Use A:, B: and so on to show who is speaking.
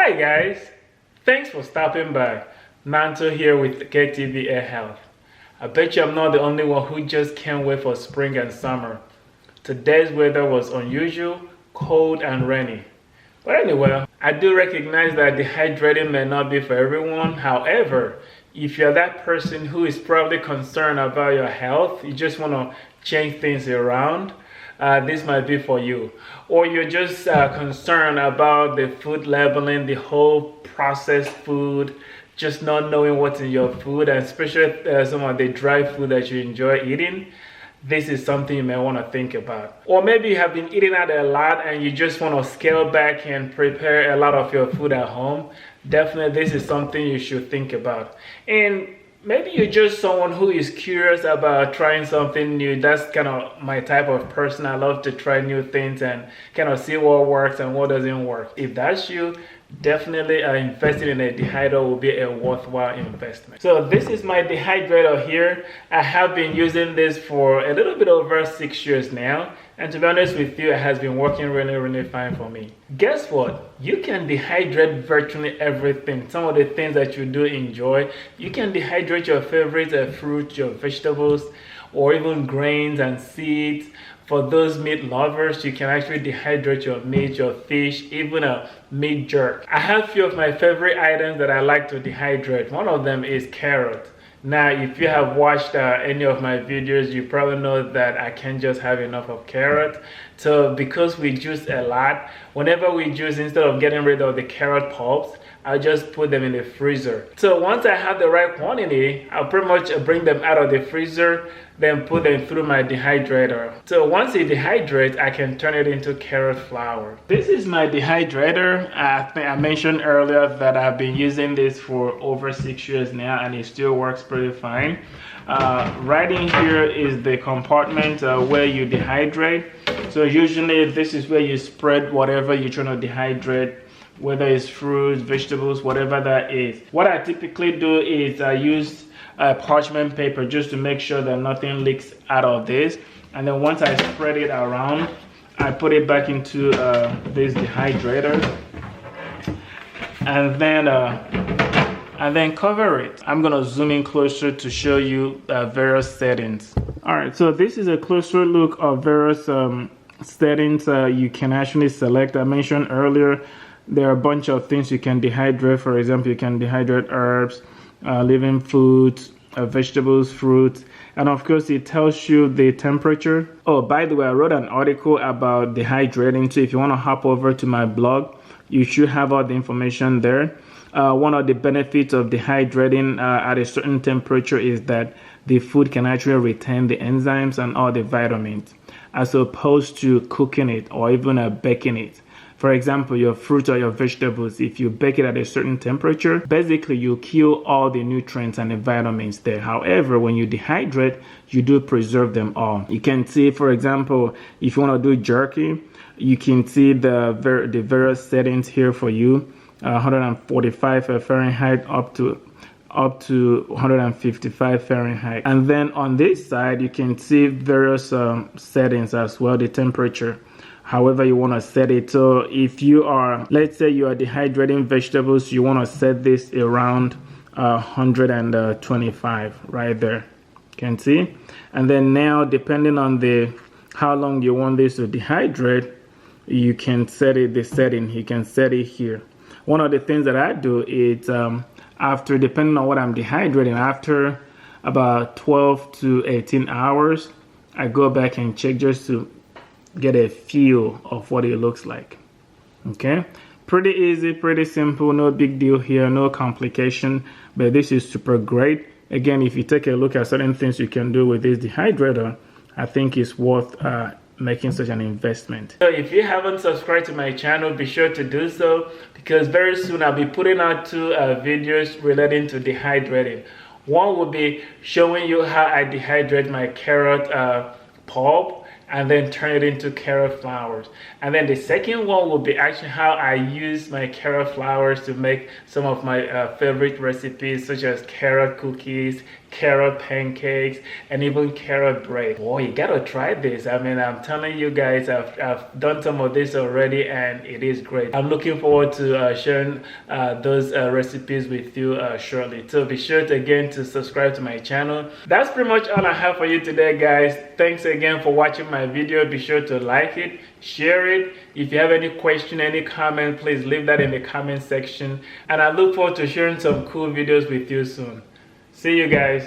A: Hi guys, thanks for stopping by. Manto here with KTV Air Health. I bet you I'm not the only one who just can't wait for spring and summer. Today's weather was unusual, cold and rainy. But anyway, I do recognize that dehydrating may not be for everyone. However, if you're that person who is probably concerned about your health, you just want to change things around, this might be for you. Or you're just concerned about the food labeling, the whole processed food, just not knowing what's in your food, and especially some of the dry food that you enjoy eating. This is something you may want to think about. Or maybe you have been eating out a lot and you just want to scale back and prepare a lot of your food at home. Definitely this is something you should think about. And maybe you're just someone who is curious about trying something new. That's kind of my type of person. I love to try new things and kind of see what works and what doesn't work. If that's you, definitely investing in a dehydrator will be a worthwhile investment. So this is my dehydrator here. I have been using this for a little bit over 6 years now, and to be honest with you, it has been working really fine for me. Guess what? You can dehydrate virtually everything. Some of the things that you do enjoy, you can dehydrate your favorite fruits, your vegetables, or even grains and seeds. For those meat lovers, you can actually dehydrate your meat, your fish, even a meat jerk. I have a few of my favorite items that I like to dehydrate. One of them is carrot. Now, if you have watched any of my videos, you probably know that I can't just have enough of carrot. So because we juice a lot, whenever we juice, instead of getting rid of the carrot pulps, I'll just put them in the freezer. So once I have the right quantity, I'll pretty much bring them out of the freezer, then put them through my dehydrator. So once it dehydrates, I can turn it into carrot flour. This is my dehydrator. I think I mentioned earlier that I've been using this for over 6 years now, and it still works pretty fine. Right in here is the compartment where you dehydrate. So usually this is where you spread whatever you're trying to dehydrate, whether it's fruits, vegetables, whatever that is. What I typically do is I use parchment paper just to make sure that nothing leaks out of this. And then once I spread it around, I put it back into this dehydrator, and then cover it. I'm gonna zoom in closer to show you various settings. All right, so this is a closer look of various settings you can actually select. I mentioned earlier there are a bunch of things you can dehydrate. For example, you can dehydrate herbs, living foods, vegetables, fruits, and of course it tells you the temperature. Oh, by the way, I wrote an article about dehydrating, so if you want to hop over to my blog, you should have all the information there. One of the benefits of dehydrating at a certain temperature is that the food can actually retain the enzymes and all the vitamins, as opposed to cooking it or even baking it. For example, your fruits or your vegetables, if you bake it at a certain temperature, basically you kill all the nutrients and the vitamins there. However, when you dehydrate, you do preserve them all. You can see, for example, if you want to do jerky, you can see the various settings here for you. 145 Fahrenheit up to 155 Fahrenheit. And then on this side, you can see various settings as well, the temperature, however you want to set it. So if you are, let's say you are dehydrating vegetables, you want to set this around 125 right there. Can see? And then now, depending on how long you want this to dehydrate, you can set it, the setting, you can set it here. One of the things that I do is after, depending on what I'm dehydrating, after about 12 to 18 hours, I go back and check just to get a feel of what it looks like. Okay, pretty easy, pretty simple, no big deal here, no complication, but this is super great. Again, if you take a look at certain things you can do with this dehydrator, I think it's worth making such an investment. So if you haven't subscribed to my channel, be sure to do so, because very soon I'll be putting out 2 videos relating to dehydrating. One will be showing you how I dehydrate my carrot pulp and then turn it into carrot flours. And then the second one will be actually how I use my carrot flours to make some of my favorite recipes, such as carrot cookies, carrot pancakes, and even carrot bread. Boy, you gotta try this. I mean, I'm telling you guys, I've done some of this already and it is great. I'm looking forward to sharing those recipes with you shortly. So be sure to again to subscribe to my channel. That's pretty much all I have for you today, guys. Thanks again for watching my video. Be sure to like it, share it. If you have any question, any comment, please leave that in the comment section. And I look forward to sharing some cool videos with you soon. See you guys.